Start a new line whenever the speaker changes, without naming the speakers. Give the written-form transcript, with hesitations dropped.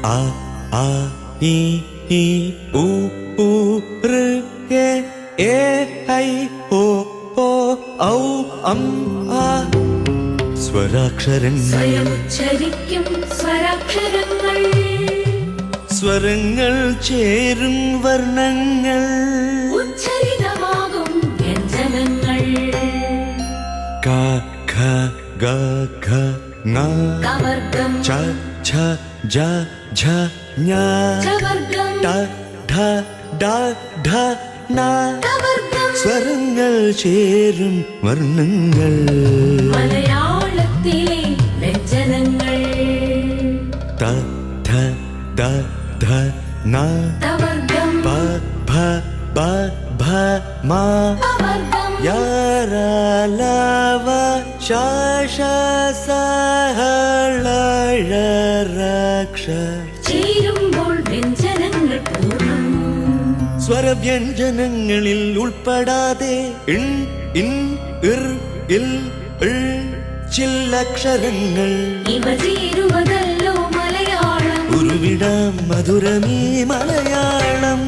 a a i i u u r e e i o o ഔ അം ആ സ്വരാക്ഷരങ്ങൾ
സ്വയമുച്ചരിക്കും സ്വരാക്ഷരങ്ങൾ
സ്വരങ്ങൾ ചേരും വർണ്ണങ്ങൾ
ഉച്ചരിതമാകും വ്യഞ്ജനങ്ങൾ
ക ഖ ഗ ഘ ങ
കവർഗം
ച ഛ ജ ഝ ഞ
ചവർഗം
ട ഠ ഡ ഢ ന
കവർഗം
സ്വരങ്ങൾ ചേരും വർണ്ണങ്ങൾ
മലയാളത്തിലെ വ്യഞ്ജനങ്ങൾ
ത ധ ദ ധ ന
കവർഗം
പ ഭ ബ ഭ മ
കവർഗം
യ ര ല വ ശ ശ സ ഹ ള ഴ ര ക്ഷ
ചേരുമ്പോൾ വ്യഞ്ജനങ്ങൾ പൂർണ്ണം
സ്വരവ്യഞ്ജനങ്ങളിൽ ഉൾപ്പെടാതെ ഇൻ ഇൻ ഇർ ഇൽ ഇൾ ചില്ലക്ഷരങ്ങൾ
ഇവ ചേരുവതല്ലോ മലയാളം
ഉരുവിടാം മധുരമീ മലയാളം.